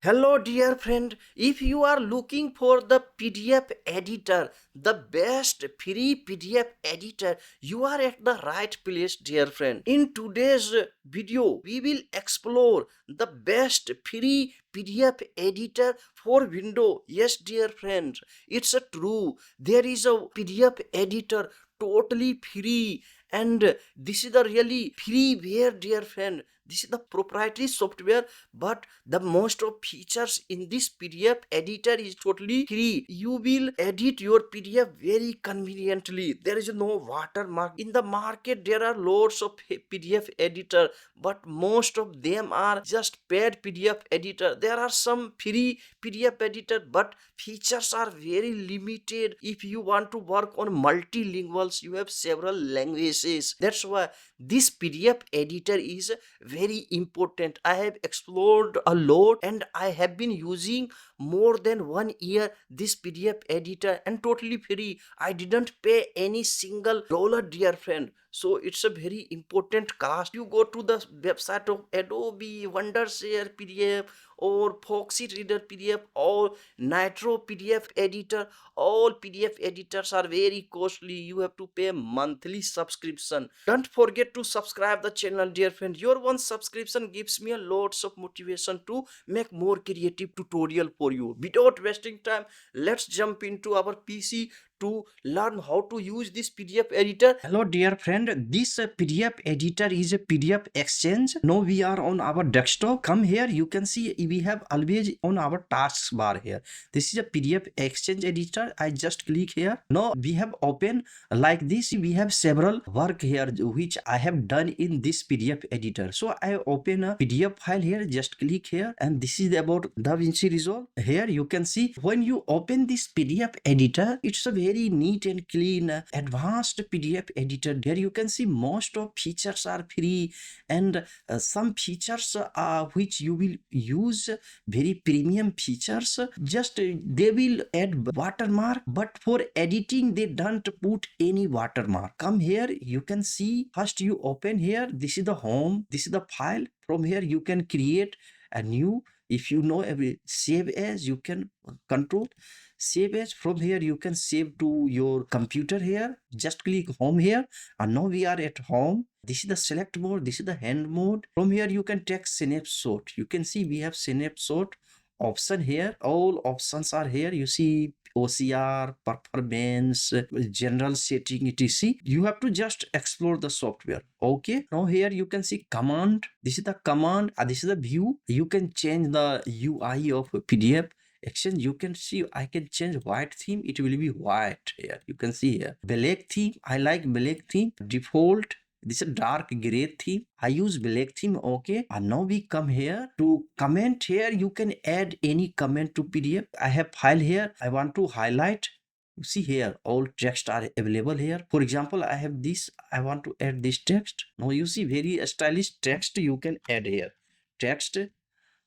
Hello dear friend, if you are looking for the PDF editor, the best free PDF editor, you are at the right place dear friend. In today's video, we will explore the best free PDF editor for Windows. Yes dear friend, it's a true. There is a PDF editor totally free, and this is the really freeware dear friend. This is the proprietary software, but the most of features in this PDF editor is totally free. You will edit your PDF very conveniently. There is no watermark. In the market there are lots of PDF editor, but most of them are just paid PDF editor. There are some free PDF editor, but features are very limited. If you want to work on multilinguals, you have several languages. That's why this PDF editor is very important. I have explored a lot and I have been using more than 1 year this PDF editor, and totally free. I didn't pay any single dollar dear friend. So it's a very important cost. You go to the website of Adobe, Wondershare PDF, or Foxy Reader PDF, or Nitro PDF editor. All PDF editors are very costly. You have to pay monthly subscription. Don't forget to subscribe the channel dear friend. Your one subscription gives me a lots of motivation to make more creative tutorial for you. Without wasting time, let's jump into our PC to learn how to use this PDF editor. Hello dear friend, this PDF editor is a PDF exchange. Now we are on our desktop. Come here, you can see we have always on our tasks bar here. This is a PDF exchange editor. I just click here. Now we have open like this. We have several work here which I have done in this PDF editor. So I open a PDF file here, just click here, and this is about DaVinci Resolve. Here you can see when you open this PDF editor, it's a very neat and clean advanced PDF editor. There you can see most of features are free, and some features which you will use very premium features. Just they will add watermark, but for editing they don't put any watermark. Come here, you can see first you open here. This is the home, this is the file. From here you can create a new, if you know every save as, you can control save as. From here you can save to your computer. Here just click home here, and now we are at home. This is the select mode, this is the hand mode. From here you can take snapshot. You can see we have snapshot option here. All options are here. You see OCR, performance, general setting, etc. You have to just explore the software. Okay, now here you can see command. This is the command, this is the view. You can change the UI of PDF exchange. You can see I can change white theme, it will be white. Here you can see here black theme. I like black theme. Default, this is a dark gray theme. I use black theme. Okay, and now we come here to comment. Here you can add any comment to PDF. I have file here, I want to highlight. You see here all text are available here. For example, I have this, I want to add this text. Now you see very stylish text you can add here. Text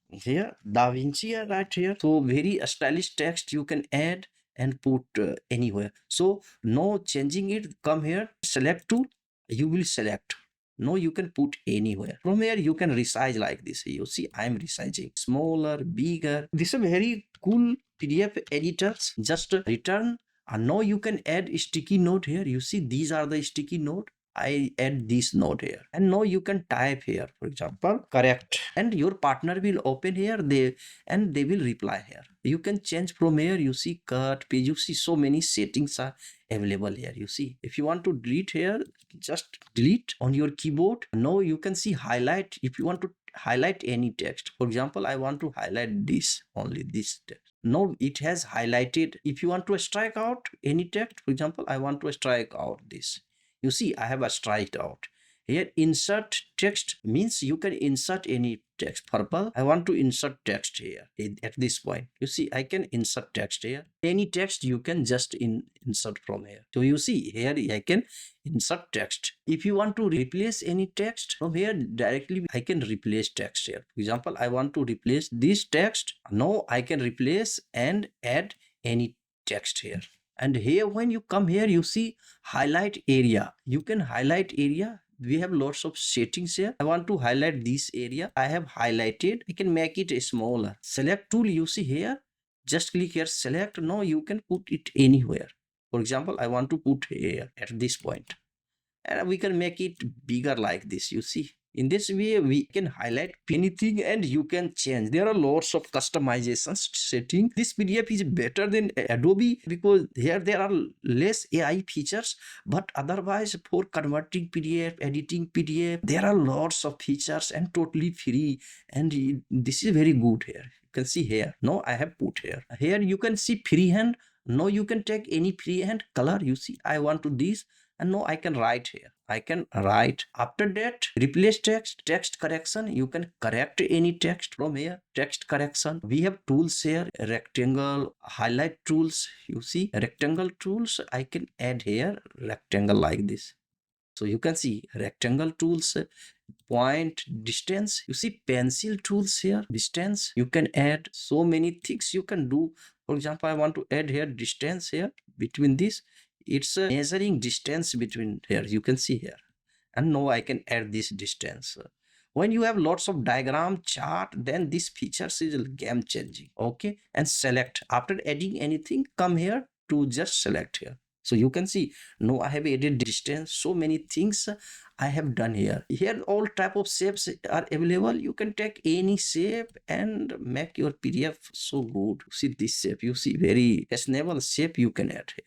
here, DaVinci right here. So very stylish text you can add and put anywhere. So no changing it. Come here, select tool, you will select. No, you can put anywhere. From here you can resize like this. You see I am resizing smaller, bigger. This is a very cool PDF editors. Just return, and now you can add a sticky note here. You see these are the sticky note. I add this note here, and now you can type here, for example correct, and your partner will open here, they will reply here. You can change from here. You see cut page, you see so many settings are available here. You see if you want to delete here, just delete on your keyboard. Now you can see highlight. If you want to highlight any text, for example I want to highlight this, only this text. Now it has highlighted. If you want to strike out any text, for example I want to strike out this, you see I have a strike out. Here insert text means you can insert any text. Purple, I want to insert text here. At this point you see I can insert text here. Any text you can just insert from here. So you see here I can insert text. If you want to replace any text, from here directly I can replace text here. For example I want to replace this text. Now I can replace and add any text here. And here when you come here, you see highlight area. You can highlight area we have lots of settings here. I want to highlight this area. I have highlighted. I can make it smaller. Select tool, you see here. Just click here, select. Now you can put it anywhere. For example, I want to put here at this point, and we can make it bigger like this. You see, in this way we can highlight anything and you can change. There are lots of customizations setting. This PDF is better than Adobe because here there are less AI features, but otherwise for converting PDF, editing PDF, there are lots of features and totally free, and this is very good. Here you can see here. Now I have put here you can see freehand. Now you can take any freehand color. You see, I want to this, and now I can write here. I can write. After that, replace text correction. You can correct any text from here. Text correction. We have tools here. Rectangle, highlight tools. You see, rectangle tools. I can add here rectangle like this. So you can see rectangle tools, point, distance. You see pencil tools here, distance. You can add so many things you can do. For example, I want to add here distance here between this. It's a measuring distance between here. You can see here. And now I can add this distance. When you have lots of diagram chart, then this features is game changing. Okay. And select. After adding anything, come here to just select here. So you can see, now I have added distance, so many things I have done here. Here all type of shapes are available. You can take any shape and make your PDF so good. See this shape, you see very fashionable shape you can add here.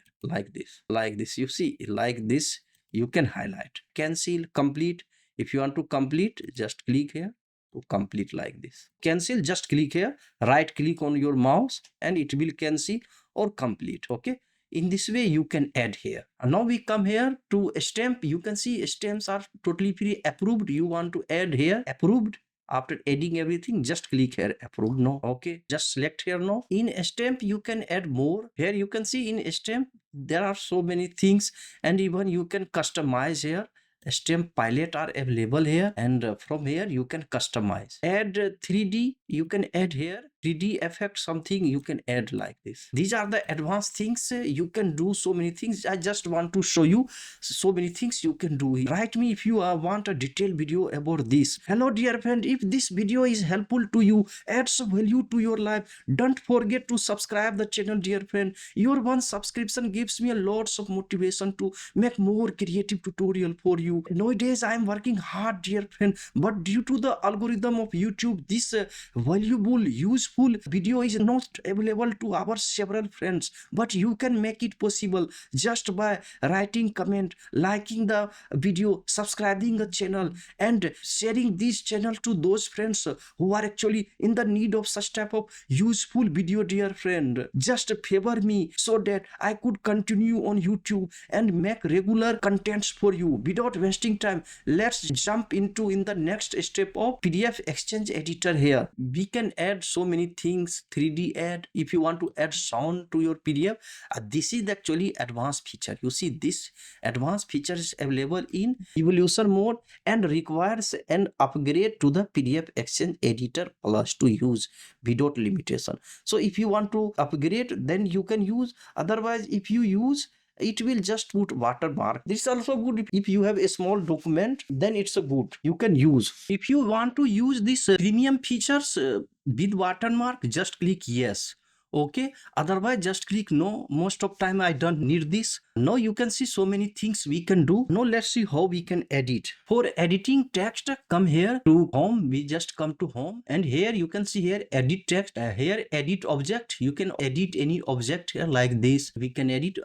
Like this, you see, like this, you can highlight, cancel, complete. If you want to complete, just click here to complete like this. Cancel, just click here, right click on your mouse and it will cancel or complete. Okay. In this way you can add here. And now we come here to a stamp. You can see stamps are totally free. Approved, you want to add here approved. After adding everything, just click here approved now. Okay, just select here now. In a stamp you can add more. Here you can see in a stamp there are so many things, and even you can customize here. Stamp palette are available here, and from here you can customize. Add 3D, you can add here 3D effect, something you can add like this. These are the advanced things. You can do so many things. I just want to show you so many things you can do. Write me if you want a detailed video about this. Hello dear friend, if this video is helpful to you, adds value to your life, don't forget to subscribe the channel dear friend. Your one subscription gives me a lots of motivation to make more creative tutorial for you. Nowadays I am working hard dear friend, but due to the algorithm of YouTube, this valuable, useful video is not available to our several friends, but you can make it possible just by writing comment, liking the video, subscribing the channel, and sharing this channel to those friends who are actually in the need of such type of useful video dear friend. Just favor me so that I could continue on YouTube and make regular contents for you. Without wasting time, let's jump into the next step of PDF Exchange editor. Here we can add so many things. 3D add, if you want to add sound to your PDF, this is actually advanced feature. You see, this advanced feature is available in evolution mode and requires an upgrade to the PDF Exchange editor plus to use without limitation. So if you want to upgrade, then you can use. Otherwise, if you use, it will just put watermark. This is also good. If you have a small document, then it's a good, you can use. If you want to use this premium features with watermark, just click yes. Okay, otherwise just click no. Most of time I don't need this. Now you can see so many things we can do. Now let's see how we can edit. For editing text, come here to home. We just come to home, and here you can see here edit text. Here edit object. You can edit any object here like this. We can edit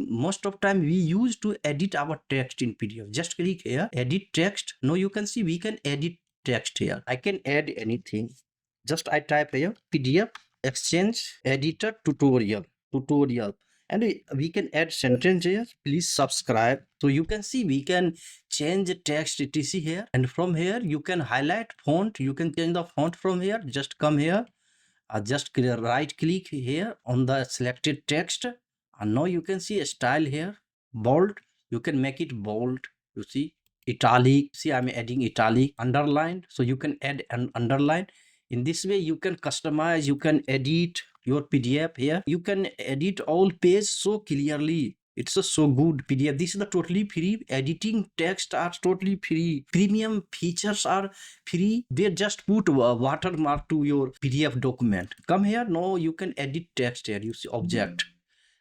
most of time we use to edit our text in PDF. Just click here edit text. Now you can see we can edit text here. I can add anything. Just I type here PDF Exchange editor tutorial, and we can add sentence here. Please subscribe. So you can see we can change the text etc here, and from here you can highlight font. You can change the font from here. Just come here, just right click here on the selected text, and now you can see a style here, bold. You can make it bold. You see, italic. See, I'm adding italic, underlined. So you can add an underline. In this way you can customize, you can edit your PDF here. You can edit all page so clearly. It's a so good PDF. This is the totally free. Editing text are totally free. Premium features are free. They just put a watermark to your PDF document. Come here. No, you can edit text here. You see object.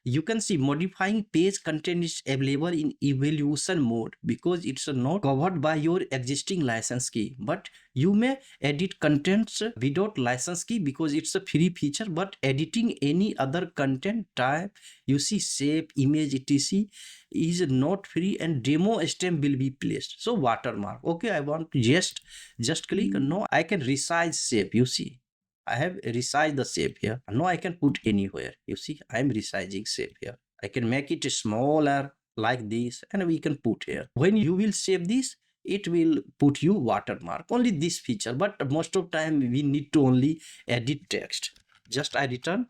You can see modifying page content is available in evaluation mode because it's not covered by your existing license key, but you may edit contents without license key because it's a free feature. But editing any other content type, you see shape, image, etc, is not free, and demo stamp will be placed. So watermark, okay, I want to just click. No, I can resize shape. You see, I have resized the shape here. Now I can put anywhere. You see, I'm resizing shape here. I can make it smaller like this, and we can put here. When you will save this, it will put you watermark. Only this feature, but most of time we need to only edit text. Just I return.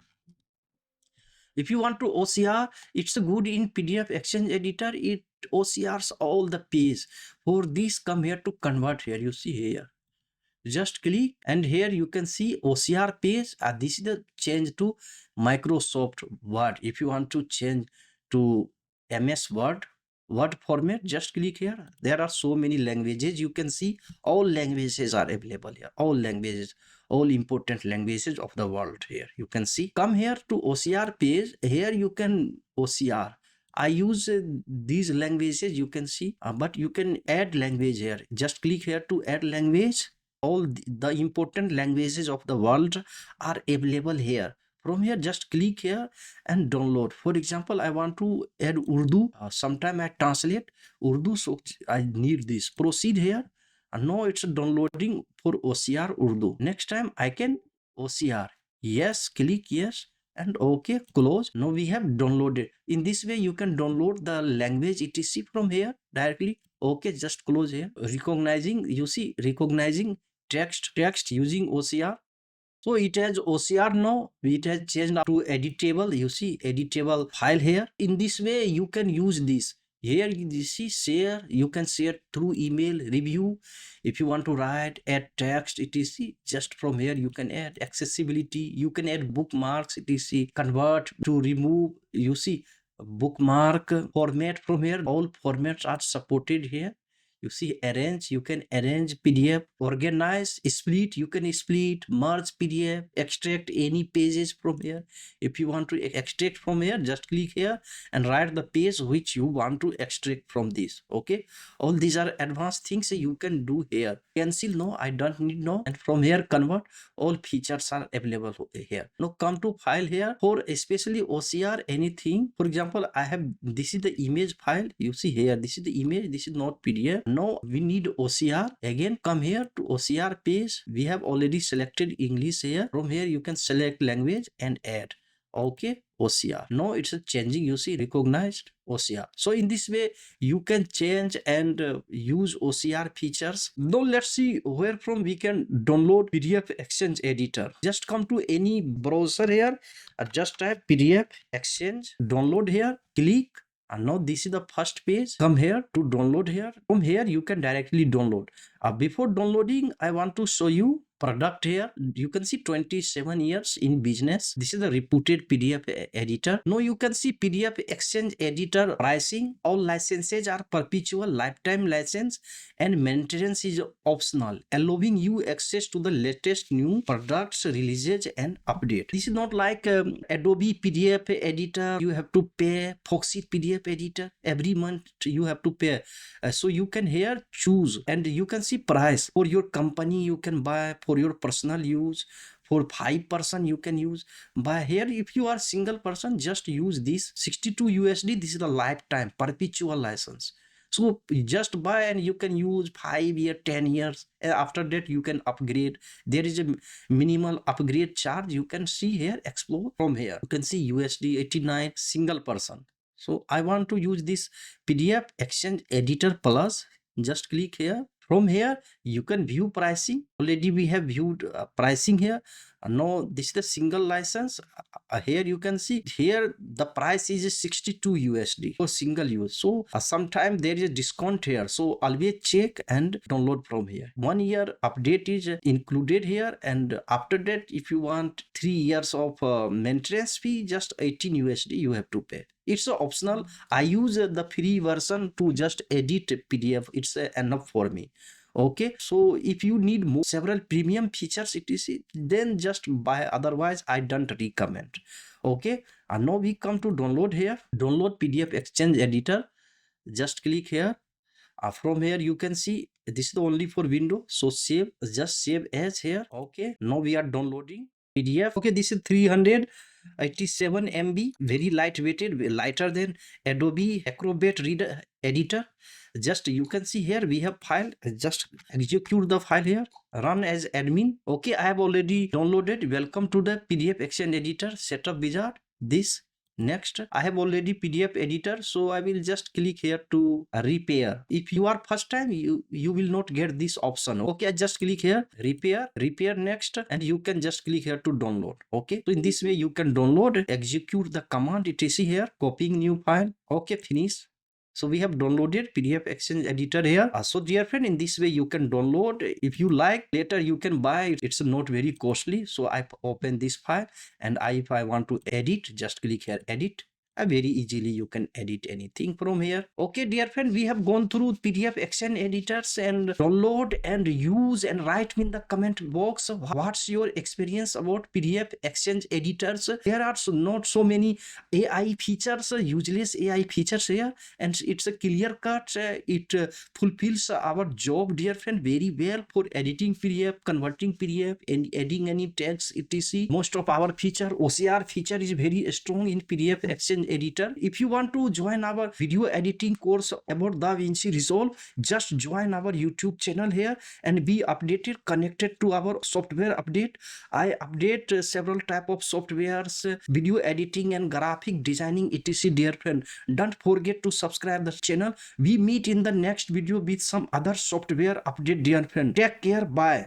If you want to OCR, it's good in PDF Exchange Editor. It OCRs all the page. For this, come here to convert here. You see here. Just click, and here you can see OCR page. This is the change to Microsoft Word. If you want to change to MS Word format, just click here. There are so many languages. You can see all languages are available here. All languages, all important languages of the world here. You can see. Come here to OCR page. Here you can OCR. I use these languages, you can see, but you can add language here. Just click here to add language. All the important languages of the world are available here. From here, just click here and download. For example, I want to add Urdu. Sometime I translate Urdu, so I need this. Proceed here. And now it's downloading for OCR Urdu. Next time I can OCR. Yes, click yes. And okay, close. Now we have downloaded. In this way, you can download the language etc from here directly. Okay, just close here. Recognizing, you see, recognizing text using OCR. So it has OCR now. It has changed to editable. You see, editable file here. In this way, you can use this. Here you see share. You can share through email, review. If you want to write, add text, etc. Just from here you can add accessibility. You can add bookmarks, etc. Convert to remove. You see bookmark format from here. All formats are supported here. You see arrange, you can arrange PDF, organize, split, you can split, merge PDF, extract any pages from here. If you want to extract from here, just click here and write the page which you want to extract from this. Okay, all these are advanced things you can do here. Cancel, no, I don't need, no. And from here convert, all features are available here. Now come to file here. For especially OCR anything, for example, I have, this is the image file. You see here, this is the image, this is not PDF. Now we need OCR. Again, come here to OCR page. We have already selected English here. From here you can select language and add. Okay, OCR. Now it's changing, you see, recognized OCR. So in this way you can change and use OCR features. Now let's see where from we can download PDF Exchange Editor. Just come to any browser here, just type PDF Exchange, download here, click. And now this is the first page. Come here to download here. From here you can directly download. Before downloading, I want to show you product here. You can see 27 years in business. This is the reputed PDF editor. Now you can see PDF Exchange Editor pricing. All licenses are perpetual lifetime license and maintenance is optional, allowing you access to the latest new products, releases and update. This is not like Adobe PDF editor. You have to pay. Foxy PDF editor, every month you have to pay. So you can here choose, and you can see price for your company. You can buy for your personal use. For 5 person you can use. By here, if you are single person, just use this 62 USD. This is the lifetime perpetual license. So just buy and you can use 5 years, 10 years. After that you can upgrade. There is a minimal upgrade charge. You can see here, explore from here. You can see USD 89 single person. So I want to use this PDF Exchange Editor Plus. Just click here. From here you can view pricing. Already we have viewed pricing here. No, this is the single license. Here you can see here the price is 62 USD for single use. So sometime there is a discount here. So always check and download from here. 1 year update is included here, and after that if you want 3 years of maintenance fee, just 18 USD you have to pay. It's optional. I use the free version to just edit PDF. It's enough for me. Okay, so if you need more several premium features etc, then just buy, otherwise I don't recommend. Okay, and now we come to download here. Download PDF exchange editor, just click here. From here you can see this is the only for window, so save, just save as here. Okay, now we are downloading PDF. Okay, this is 387 MB, very lightweighted, lighter than Adobe Acrobat Reader editor. Just you can see here we have file, just execute the file here, run as admin. Okay, I have already downloaded. Welcome to the PDF exchange editor setup wizard. This next, I have already PDF editor, so I will just click here to repair. If you are first time, you will not get this option. Okay, I just click here repair next, and you can just click here to download. Okay, so in this way you can download, execute the command etc here, copying new file. Okay, finish. So we have downloaded PDF exchange editor here. So dear friend, in this way you can download. If you like, later you can buy. It's not very costly. So I open this file, and if I want to edit, just click here edit. Very easily you can edit anything from here. Okay dear friend, we have gone through PDF exchange editors and download and use, and write me in the comment box what's your experience about PDF exchange editors. There are not so many AI features, useless AI features here, and it's a clear cut. It fulfills our job dear friend very well for editing PDF, converting PDF, and adding any text etc. Most of our feature, OCR feature, is very strong in PDF exchange editor. If you want to join our video editing course about DaVinci Resolve, just join our YouTube channel here and be updated, connected to our software update. I update several type of softwares, video editing and graphic designing etc. dear friend, don't forget to subscribe the channel. We meet in the next video with some other software update dear friend. Take care, bye.